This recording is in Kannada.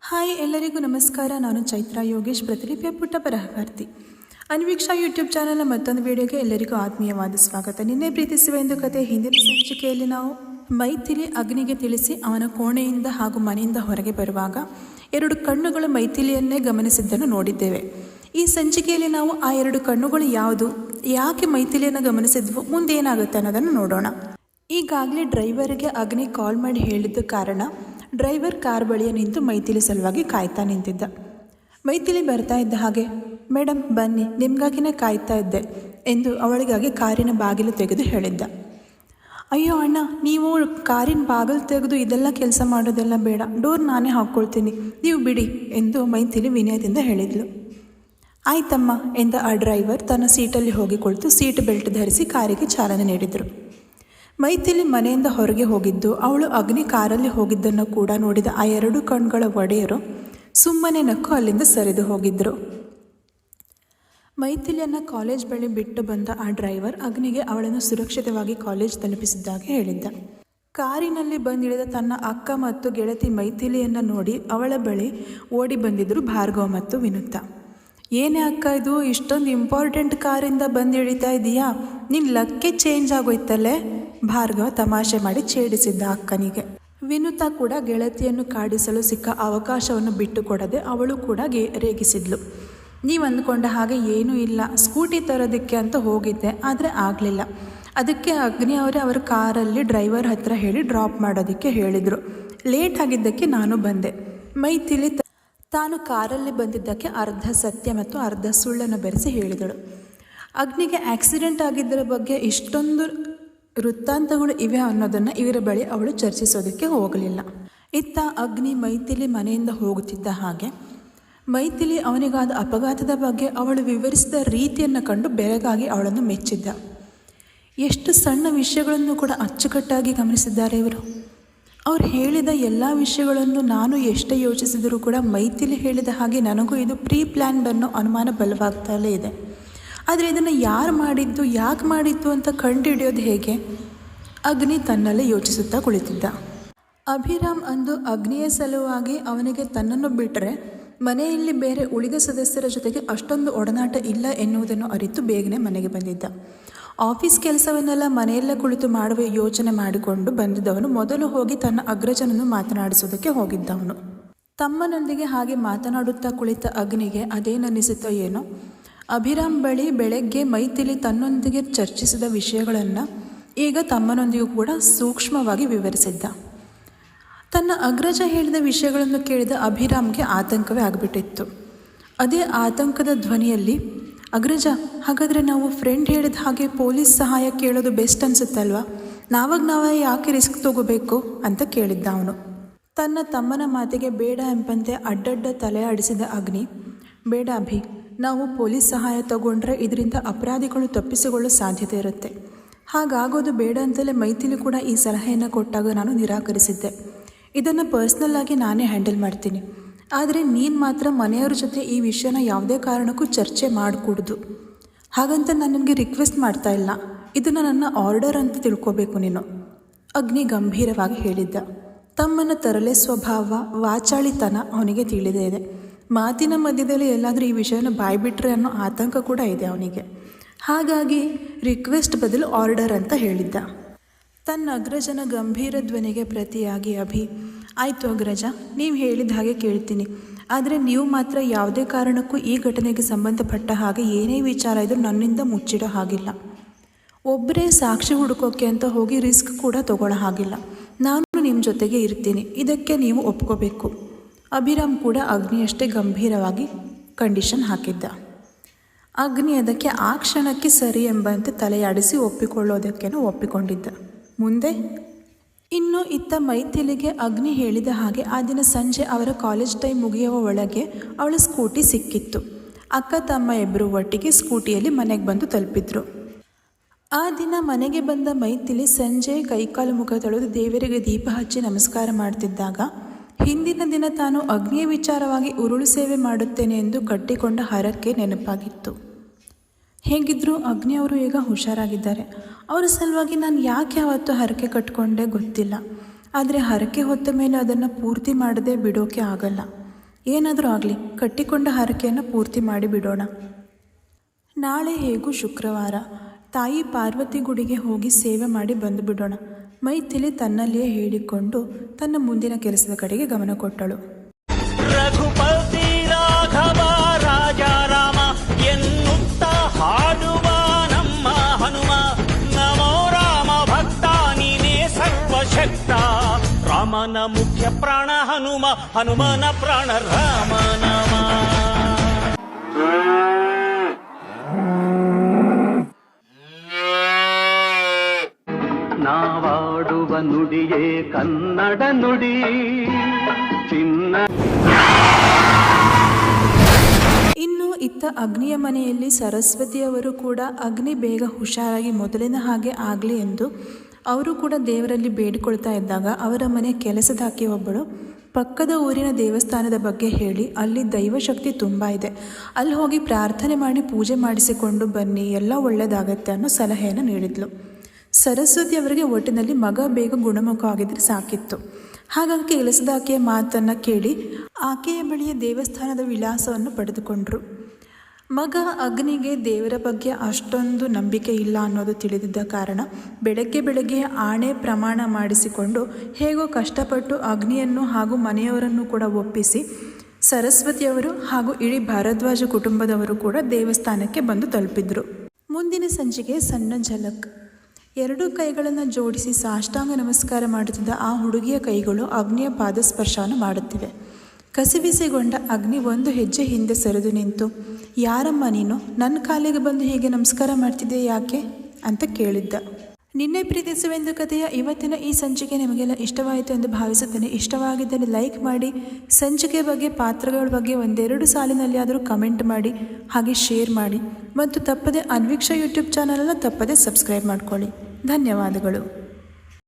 ಹಾಯ್ ಎಲ್ಲರಿಗೂ ನಮಸ್ಕಾರ. ನಾನು ಚೈತ್ರ ಯೋಗೇಶ್, ಪ್ರತಿಲಿಪಿಯ ಪುಟ್ಟ ಬರಹಗಾರ್ತಿ. ಅನ್ವೀಕ್ಷಾ ಯೂಟ್ಯೂಬ್ ಚಾನಲ್ನ ಮತ್ತೊಂದು ವಿಡಿಯೋಗೆ ಎಲ್ಲರಿಗೂ ಆತ್ಮೀಯವಾದ ಸ್ವಾಗತ. ನಿನ್ನೆ ಪ್ರೀತಿಸುವ ಎಂದು ಕತೆ ಹಿಂದಿನ ಸಂಚಿಕೆಯಲ್ಲಿ ನಾವು ಮೈಥಿಲಿ ಅಗ್ನಿಗೆ ತಿಳಿಸಿ ಅವನ ಕೋಣೆಯಿಂದ ಹಾಗೂ ಮನೆಯಿಂದ ಹೊರಗೆ ಬರುವಾಗ ಎರಡು ಕಣ್ಣುಗಳು ಮೈಥಿಲಿಯನ್ನೇ ಗಮನಿಸಿದ್ದನ್ನು ನೋಡಿದ್ದೇವೆ. ಈ ಸಂಚಿಕೆಯಲ್ಲಿ ನಾವು ಆ ಎರಡು ಕಣ್ಣುಗಳು ಯಾವುದು, ಯಾಕೆ ಮೈಥಿಲಿಯನ್ನು ಗಮನಿಸಿದ್ವು, ಮುಂದೇನಾಗುತ್ತೆ ಅನ್ನೋದನ್ನು ನೋಡೋಣ. ಈಗಾಗಲೇ ಡ್ರೈವರ್ಗೆ ಅಗ್ನಿ ಕಾಲ್ ಮಾಡಿ ಹೇಳಿದ್ದ ಕಾರಣ ಡ್ರೈವರ್ ಕಾರ್ ಬಳಿಯ ನಿಂತು ಮೈಥಿಲಿ ಸಲುವಾಗಿ ಕಾಯ್ತಾ ನಿಂತಿದ್ದ. ಮೈಥಿಲಿ ಬರ್ತಾ ಇದ್ದ ಹಾಗೆ, ಮೇಡಮ್ ಬನ್ನಿ, ನಿಮಗಾಗಿನೇ ಕಾಯ್ತಾ ಇದ್ದೆ ಎಂದು ಅವಳಿಗಾಗಿ ಕಾರಿನ ಬಾಗಿಲು ತೆಗೆದು ಹೇಳಿದ್ದ. ಅಯ್ಯೋ ಅಣ್ಣ, ನೀವು ಕಾರಿನ ಬಾಗಿಲು ತೆಗೆದು ಇದೆಲ್ಲ ಕೆಲಸ ಮಾಡೋದೆಲ್ಲ ಬೇಡ, ಡೋರ್ ನಾನೇ ಹಾಕ್ಕೊಳ್ತೀನಿ, ನೀವು ಬಿಡಿ ಎಂದು ಮೈಥಿಲಿ ವಿನಯದಿಂದ ಹೇಳಿದ್ಲು. ಆಯ್ತಮ್ಮ ಎಂದ ಆ ಡ್ರೈವರ್ ತನ್ನ ಸೀಟಲ್ಲಿ ಹೋಗಿ ಕುಳಿತು ಸೀಟ್ ಬೆಲ್ಟ್ ಧರಿಸಿ ಕಾರಿಗೆ ಚಾಲನೆ ನೀಡಿದರು. ಮೈಥಿಲಿ ಮನೆಯಿಂದ ಹೊರಗೆ ಹೋಗಿದ್ದು, ಅವಳು ಅಗ್ನಿ ಕಾರಲ್ಲಿ ಹೋಗಿದ್ದನ್ನು ಕೂಡ ನೋಡಿದ ಆ ಎರಡು ಕಣ್ಗಳ ಒಡೆಯರು ಸುಮ್ಮನೆ ನಕ್ಕು ಅಲ್ಲಿಂದ ಸರಿದು ಹೋಗಿದ್ದರು. ಮೈಥಿಲಿಯನ್ನು ಕಾಲೇಜ್ ಬಳಿ ಬಿಟ್ಟು ಬಂದ ಆ ಡ್ರೈವರ್ ಅಗ್ನಿಗೆ ಅವಳನ್ನು ಸುರಕ್ಷಿತವಾಗಿ ಕಾಲೇಜ್ ತಲುಪಿಸಿದ್ದಾಗ ಹೇಳಿದ್ದ. ಕಾರಿನಲ್ಲಿ ಬಂದಿಳಿದ ತನ್ನ ಅಕ್ಕ ಮತ್ತು ಗೆಳತಿ ಮೈಥಿಲಿಯನ್ನು ನೋಡಿ ಅವಳ ಬಳಿ ಓಡಿ ಬಂದಿದ್ದರು ಭಾರ್ಗವ ಮತ್ತು ವಿನುತಾ. ಏನೇ ಅಕ್ಕ ಇದು, ಇಷ್ಟೊಂದು ಇಂಪಾರ್ಟೆಂಟ್ ಕಾರಿಂದ ಬಂದು ಇಳಿತಾ ಇದೆಯಾ, ನಿನ್ನ ಲಕ್ಕೇ ಚೇಂಜ್ ಆಗೋಯ್ತಲ್ಲೇ, ಭಾರ್ಗವ ತಮಾಷೆ ಮಾಡಿ ಛೇಡಿಸಿದ್ದ ಅಕ್ಕನಿಗೆ. ವಿನುತಾ ಕೂಡ ಗೆಳತಿಯನ್ನು ಕಾಡಿಸಲು ಸಿಕ್ಕ ಅವಕಾಶವನ್ನು ಬಿಟ್ಟು ಕೊಡದೆ ಅವಳು ಕೂಡ ರೇಗಿಸಿದ್ಲು. ನೀವು ಅಂದ್ಕೊಂಡ ಹಾಗೆ ಏನೂ ಇಲ್ಲ, ಸ್ಕೂಟಿ ತರೋದಕ್ಕೆ ಅಂತ ಹೋಗಿದ್ದೆ, ಆದರೆ ಆಗಲಿಲ್ಲ. ಅದಕ್ಕೆ ಅಗ್ನಿ ಅವರೇ ಅವರ ಕಾರಲ್ಲಿ ಡ್ರೈವರ್ ಹತ್ರ ಹೇಳಿ ಡ್ರಾಪ್ ಮಾಡೋದಕ್ಕೆ ಹೇಳಿದರು. ಲೇಟ್ ಆಗಿದ್ದಕ್ಕೆ ನಾನು ಬಂದೆ. ಮೈಥಿಲಿ ತಾನು ಕಾರಲ್ಲಿ ಬಂದಿದ್ದಕ್ಕೆ ಅರ್ಧ ಸತ್ಯ ಮತ್ತು ಅರ್ಧ ಸುಳ್ಳನ್ನು ಬೆರೆಸಿ ಹೇಳಿದಳು. ಅಗ್ನಿಗೆ ಆಕ್ಸಿಡೆಂಟ್ ಆಗಿದ್ದರ ಬಗ್ಗೆ ಇಷ್ಟೊಂದು ವೃತ್ತಾಂತಗಳು ಇವೆ ಅನ್ನೋದನ್ನು ಇವರ ಬಳಿ ಅವಳು ಚರ್ಚಿಸೋದಕ್ಕೆ ಹೋಗಲಿಲ್ಲ. ಇತ್ತ ಅಗ್ನಿ ಮೈಥಿಲಿ ಮನೆಯಿಂದ ಹೋಗುತ್ತಿದ್ದ ಹಾಗೆ ಮೈಥಿಲಿ ಅವನಿಗಾದ ಅಪಘಾತದ ಬಗ್ಗೆ ಅವಳು ವಿವರಿಸಿದ ರೀತಿಯನ್ನು ಕಂಡು ಬೆರಗಾಗಿ ಅವಳನ್ನು ಮೆಚ್ಚಿದ್ದ. ಎಷ್ಟು ಸಣ್ಣ ವಿಷಯಗಳನ್ನು ಕೂಡ ಅಚ್ಚುಕಟ್ಟಾಗಿ ಗಮನಿಸಿದ್ದಾರೆ ಇವರು. ಅವ್ರು ಹೇಳಿದ ಎಲ್ಲ ವಿಷಯಗಳನ್ನು ನಾನು ಎಷ್ಟೇ ಯೋಚಿಸಿದರೂ ಕೂಡ ಮೈಥಿಲಿ ಹೇಳಿದ ಹಾಗೆ ನನಗೂ ಇದು ಪ್ರೀ ಪ್ಲ್ಯಾನ್ಡ್ ಅನ್ನೋ ಅನುಮಾನ ಬಲವಾಗ್ತಲೇ ಇದೆ. ಆದರೆ ಇದನ್ನು ಯಾರು ಮಾಡಿದ್ದು, ಯಾಕೆ ಮಾಡಿದ್ದು ಅಂತ ಕಂಡುಹಿಡಿಯೋದು ಹೇಗೆ? ಅಗ್ನಿ ತನ್ನಲ್ಲೇ ಯೋಚಿಸುತ್ತಾ ಕುಳಿತಿದ್ದ. ಅಭಿರಾಮ್ ಅಂದು ಅಗ್ನಿಯ ಸಲುವಾಗಿ ಅವನಿಗೆ ತನ್ನನ್ನು ಬಿಟ್ಟರೆ ಮನೆಯಲ್ಲಿ ಬೇರೆ ಉಳಿದ ಸದಸ್ಯರ ಜೊತೆಗೆ ಅಷ್ಟೊಂದು ಒಡನಾಟ ಇಲ್ಲ ಎನ್ನುವುದನ್ನು ಅರಿತು ಬೇಗನೆ ಮನೆಗೆ ಬಂದಿದ್ದ. ಆಫೀಸ್ ಕೆಲಸವನ್ನೆಲ್ಲ ಮನೆಯಲ್ಲೇ ಕುಳಿತು ಮಾಡುವ ಯೋಚನೆ ಮಾಡಿಕೊಂಡು ಬಂದಿದ್ದವನು ಮೊದಲು ಹೋಗಿ ತನ್ನ ಅಗ್ರಜನನ್ನು ಮಾತನಾಡಿಸೋದಕ್ಕೆ ಹೋಗಿದ್ದವನು. ತಮ್ಮನೊಂದಿಗೆ ಹಾಗೆ ಮಾತನಾಡುತ್ತಾ ಕುಳಿತ ಅಗ್ನಿಗೆ ಅದೇನನ್ನಿಸುತ್ತೋ ಏನೋ, ಅಭಿರಾಮ್ ಬಳಿ ಬೆಳಗ್ಗೆ ಮೈಥಿಲಿ ತನ್ನೊಂದಿಗೆ ಚರ್ಚಿಸಿದ ವಿಷಯಗಳನ್ನು ಈಗ ತಮ್ಮನೊಂದಿಗೂ ಕೂಡ ಸೂಕ್ಷ್ಮವಾಗಿ ವಿವರಿಸಿದ್ದ. ತನ್ನ ಅಗ್ರಜ ಹೇಳಿದ ವಿಷಯಗಳನ್ನು ಕೇಳಿದ ಅಭಿರಾಮ್ಗೆ ಆತಂಕವೇ ಆಗಿಬಿಟ್ಟಿತ್ತು. ಅದೇ ಆತಂಕದ ಧ್ವನಿಯಲ್ಲಿ, ಅಗ್ರಜ, ಹಾಗಾದರೆ ನಾವು ಫ್ರೆಂಡ್ ಹೇಳಿದ ಹಾಗೆ ಪೊಲೀಸ್ ಸಹಾಯ ಕೇಳೋದು ಬೆಸ್ಟ್ ಅನಿಸುತ್ತಲ್ವಾ, ನಾವೇ ಯಾಕೆ ರಿಸ್ಕ್ ತಗೋಬೇಕು ಅಂತ ಕೇಳಿದ್ದ ಅವನು. ತನ್ನ ತಮ್ಮನ ಮಾತಿಗೆ ಬೇಡ ಎಂಬಂತೆ ಅಡ್ಡಡ್ಡ ತಲೆ ಆಡಿಸಿದ ಅಗ್ನಿ, ಬೇಡ ಅಭಿ, ನಾವು ಪೊಲೀಸ್ ಸಹಾಯ ತಗೊಂಡ್ರೆ ಇದರಿಂದ ಅಪರಾಧಿಗಳು ತಪ್ಪಿಸಿಕೊಳ್ಳೋ ಸಾಧ್ಯತೆ ಇರುತ್ತೆ. ಹಾಗಾಗೋದು ಬೇಡ ಅಂತಲೇ ಮೈಥಿಲಿ ಕೂಡ ಈ ಸಲಹೆಯನ್ನು ಕೊಟ್ಟಾಗ ನಾನು ನಿರಾಕರಿಸಿದ್ದೆ. ಇದನ್ನು ಪರ್ಸ್ನಲ್ ಆಗಿ ನಾನೇ ಹ್ಯಾಂಡಲ್ ಮಾಡ್ತೀನಿ, ಆದರೆ ನೀನು ಮಾತ್ರ ಮನೆಯವ್ರ ಜೊತೆ ಈ ವಿಷಯನ ಯಾವುದೇ ಕಾರಣಕ್ಕೂ ಚರ್ಚೆ ಮಾಡಿಕೊಡ್ದು. ಹಾಗಂತ ನಾನು ನನಗೆ ರಿಕ್ವೆಸ್ಟ್ ಮಾಡ್ತಾ ಇಲ್ಲ, ಇದನ್ನು ನನ್ನ ಆರ್ಡರ್ ಅಂತ ತಿಳ್ಕೊಬೇಕು ನೀನು, ಅಗ್ನಿ ಗಂಭೀರವಾಗಿ ಹೇಳಿದ್ದ. ತಮ್ಮನ ತರಲೆ ಸ್ವಭಾವ, ವಾಚಾಳಿತನ ಅವನಿಗೆ ತಿಳಿದೇ ಇದೆ. ಮಾತಿನ ಮಧ್ಯದಲ್ಲಿ ಎಲ್ಲಾದರೂ ಈ ವಿಷಯನ ಬಾಯ್ಬಿಟ್ರೆ ಅನ್ನೋ ಆತಂಕ ಕೂಡ ಇದೆ ಅವನಿಗೆ. ಹಾಗಾಗಿ ರಿಕ್ವೆಸ್ಟ್ ಬದಲು ಆರ್ಡರ್ ಅಂತ ಹೇಳಿದ್ದ. ತನ್ನ ಅಗ್ರಜನ ಗಂಭೀರ ಧ್ವನಿಗೆ ಪ್ರತಿಯಾಗಿ ಅಭಿ, ಆಯಿತು ಅಗ್ರಜ, ನೀವು ಹೇಳಿದ ಹಾಗೆ ಕೇಳ್ತೀನಿ, ಆದರೆ ನೀವು ಮಾತ್ರ ಯಾವುದೇ ಕಾರಣಕ್ಕೂ ಈ ಘಟನೆಗೆ ಸಂಬಂಧಪಟ್ಟ ಹಾಗೆ ಏನೇ ವಿಚಾರ ಇದ್ರೂ ನನ್ನಿಂದ ಮುಚ್ಚಿಡೋ ಹಾಗಿಲ್ಲ. ಒಬ್ಬರೇ ಸಾಕ್ಷಿ ಹುಡುಕೋಕ್ಕೆ ಅಂತ ಹೋಗಿ ರಿಸ್ಕ್ ಕೂಡ ತಗೊಳ್ಳೋ ಹಾಗಿಲ್ಲ. ನಾನು ನಿಮ್ಮ ಜೊತೆಗೆ ಇರ್ತೀನಿ, ಇದಕ್ಕೆ ನೀವು ಒಪ್ಕೋಬೇಕು. ಅಭಿರಾಮ್ ಕೂಡ ಅಗ್ನಿಯಷ್ಟೇ ಗಂಭೀರವಾಗಿ ಕಂಡೀಷನ್ ಹಾಕಿದ್ದ. ಅಗ್ನಿ ಅದಕ್ಕೆ ಆ ಕ್ಷಣಕ್ಕೆ ಸರಿ ಎಂಬಂತೆ ತಲೆಯಾಡಿಸಿ ಒಪ್ಪಿಕೊಳ್ಳೋದಕ್ಕೇನೋ ಒಪ್ಪಿಕೊಂಡಿದ್ದ. ಮುಂದೆ ಇನ್ನು ಇತ್ತ ಮೈಥಿಲಿಗೆ ಅಗ್ನಿ ಹೇಳಿದ ಹಾಗೆ ಆ ದಿನ ಸಂಜೆ ಅವರ ಕಾಲೇಜ್ ಟೈಮ್ ಮುಗಿಯುವ ಒಳಗೆ ಅವಳ ಸ್ಕೂಟಿ ಸಿಕ್ಕಿತ್ತು. ಅಕ್ಕ ತಮ್ಮ ಇಬ್ಬರು ಒಟ್ಟಿಗೆ ಸ್ಕೂಟಿಯಲ್ಲಿ ಮನೆಗೆ ಬಂದು ತಲುಪಿದ್ರು. ಆ ದಿನ ಮನೆಗೆ ಬಂದ ಮೈಥಿಲಿ ಸಂಜೆ ಕೈಕಾಲು ಮುಖ ತೊಳೆದು ದೇವರಿಗೆ ದೀಪ ಹಚ್ಚಿ ನಮಸ್ಕಾರ ಮಾಡ್ತಿದ್ದಾಗ ಹಿಂದಿನ ದಿನ ತಾನು ಅಗ್ನಿಯ ವಿಚಾರವಾಗಿ ಉರುಳು ಸೇವೆ ಮಾಡುತ್ತೇನೆ ಎಂದು ಕಟ್ಟಿಕೊಂಡ ಹರಕೆ ನೆನಪಾಗಿತ್ತು. ಹೇಗಿದ್ದರೂ ಅಗ್ನಿಯವರು ಈಗ ಹುಷಾರಾಗಿದ್ದಾರೆ. ಅವರ ಸಲುವಾಗಿ ನಾನು ಯಾಕೆ ಯಾವತ್ತೂ ಹರಕೆ ಕಟ್ಕೊಂಡೆ ಗೊತ್ತಿಲ್ಲ. ಆದರೆ ಹರಕೆ ಹೊತ್ತ ಮೇಲೆ ಅದನ್ನು ಪೂರ್ತಿ ಮಾಡದೆ ಬಿಡೋಕೆ ಆಗಲ್ಲ. ಏನಾದರೂ ಆಗಲಿ ಕಟ್ಟಿಕೊಂಡ ಹರಕೆಯನ್ನು ಪೂರ್ತಿ ಮಾಡಿಬಿಡೋಣ. ನಾಳೆ ಹೇಗೂ ಶುಕ್ರವಾರ, ತಾಯಿ ಪಾರ್ವತಿ ಗುಡಿಗೆ ಹೋಗಿ ಸೇವೆ ಮಾಡಿ ಬಂದುಬಿಡೋಣ. ಮೈಥಿಲಿ ತನ್ನಲ್ಲಿಯೇ ಹೇಳಿಕೊಂಡು ತನ್ನ ಮುಂದಿನ ಕೆಲಸದ ಕಡೆಗೆ ಗಮನ ಕೊಟ್ಟಳು. ರಘುಪತಿ ರಾಘವ ರಾಜಾರಾಮ ಎನ್ನುತ್ತ ಹಾಡುವ ನಮ್ಮ ಹನುಮ, ನಮೋ ರಾಮ ಭಕ್ತ ನೀನೇ ಸರ್ವಶಕ್ತ. ರಾಮನ ಮುಖ್ಯ ಪ್ರಾಣ ಹನುಮ, ಹನುಮನ ಪ್ರಾಣ ರಾಮ ನಾಮ. ನಾವಾಡುವ ನುಡಿಯೇ ಕನ್ನಡ ನುಡಿ ಚಿನ್ನ. ಇನ್ನು ಇತ್ತ ಅಗ್ನಿಯ ಮನೆಯಲ್ಲಿ ಸರಸ್ವತಿಯವರು ಕೂಡ ಅಗ್ನಿ ಬೇಗ ಹುಷಾರಾಗಿ ಮೊದಲಿನ ಹಾಗೆ ಆಗಲಿ ಎಂದು ಅವರು ಕೂಡ ದೇವರಲ್ಲಿ ಬೇಡಿಕೊಳ್ತಾ ಇದ್ದಾಗ ಅವರ ಮನೆ ಕೆಲಸದಾಕಿ ಒಬ್ಬಳು ಪಕ್ಕದ ಊರಿನ ದೇವಸ್ಥಾನದ ಬಗ್ಗೆ ಹೇಳಿ ಅಲ್ಲಿ ದೈವಶಕ್ತಿ ತುಂಬ ಇದೆ, ಅಲ್ಲಿ ಹೋಗಿ ಪ್ರಾರ್ಥನೆ ಮಾಡಿ ಪೂಜೆ ಮಾಡಿಸಿಕೊಂಡು ಬನ್ನಿ, ಎಲ್ಲ ಒಳ್ಳೆಯದಾಗತ್ತೆ ಅನ್ನೋ ಸಲಹೆಯನ್ನು ನೀಡಿದ್ಲು. ಸರಸ್ವತಿ ಅವರಿಗೆ ಒಟ್ಟಿನಲ್ಲಿ ಮಗ ಬೇಗ ಗುಣಮುಖ ಆಗಿದ್ರೆ ಸಾಕಿತ್ತು. ಹಾಗಾಗಿ ಕೆಲಸದಾಕೆಯ ಮಾತನ್ನು ಕೇಳಿ ಆಕೆಯ ಬಳಿಯ ದೇವಸ್ಥಾನದ ವಿಳಾಸವನ್ನು ಪಡೆದುಕೊಂಡ್ರು. ಮಗ ಅಗ್ನಿಗೆ ದೇವರ ಬಗ್ಗೆ ಅಷ್ಟೊಂದು ನಂಬಿಕೆ ಇಲ್ಲ ಅನ್ನೋದು ತಿಳಿದಿದ್ದ ಕಾರಣ ಬೆಳಗ್ಗೆ ಆಣೆ ಪ್ರಮಾಣ ಮಾಡಿಸಿಕೊಂಡು ಹೇಗೋ ಕಷ್ಟಪಟ್ಟು ಅಗ್ನಿಯನ್ನು ಹಾಗೂ ಮನೆಯವರನ್ನು ಕೂಡ ಒಪ್ಪಿಸಿ ಸರಸ್ವತಿಯವರು ಹಾಗೂ ಇಡೀ ಭಾರದ್ವಾಜ ಕುಟುಂಬದವರು ಕೂಡ ದೇವಸ್ಥಾನಕ್ಕೆ ಬಂದು ತಲುಪಿದ್ರು. ಮುಂದಿನ ಸಂಜೆಗೆ ಸಣ್ಣ ಝಲಕ್. ಎರಡೂ ಕೈಗಳನ್ನು ಜೋಡಿಸಿ ಸಾಷ್ಟಾಂಗ ನಮಸ್ಕಾರ ಮಾಡುತ್ತಿದ್ದ ಆ ಹುಡುಗಿಯ ಕೈಗಳು ಅಗ್ನಿಯ ಪಾದಸ್ಪರ್ಶವನ್ನು ಮಾಡುತ್ತಿವೆ. ಕಸಿವಿಸಿಗೊಂಡ ಅಗ್ನಿ ಒಂದು ಹೆಜ್ಜೆ ಹಿಂದೆ ಸರಿದು ನಿಂತು, ಯಾರಮ್ಮ ನೀನು, ನನ್ನ ಕಾಲಿಗೆ ಬಂದು ಹೀಗೆ ನಮಸ್ಕಾರ ಮಾಡ್ತಿದ್ದೆ ಯಾಕೆ ಅಂತ ಕೇಳಿದ್ದ. ನಿನ್ನೆ ಪ್ರೀತಿಸುವೆಂದು ಕಥೆಯ ಇವತ್ತಿನ ಈ ಸಂಚಿಕೆ ನಿಮಗೆಲ್ಲ ಇಷ್ಟವಾಯಿತು ಎಂದು ಭಾವಿಸುತ್ತೇನೆ. ಇಷ್ಟವಾಗಿದ್ದಲ್ಲಿ ಲೈಕ್ ಮಾಡಿ, ಸಂಚಿಕೆ ಬಗ್ಗೆ ಪಾತ್ರಗಳ ಬಗ್ಗೆ ಒಂದೆರಡು ಸಾಲಿನಲ್ಲಿ ಆದರೂ ಕಮೆಂಟ್ ಮಾಡಿ, ಹಾಗೆ ಶೇರ್ ಮಾಡಿ ಮತ್ತು ತಪ್ಪದೆ ಅನ್ವೀಕ್ಷ ಯೂಟ್ಯೂಬ್ ಚಾನಲನ್ನು ತಪ್ಪದೆ ಸಬ್ಸ್ಕ್ರೈಬ್ ಮಾಡ್ಕೊಳ್ಳಿ. ಧನ್ಯವಾದಗಳು.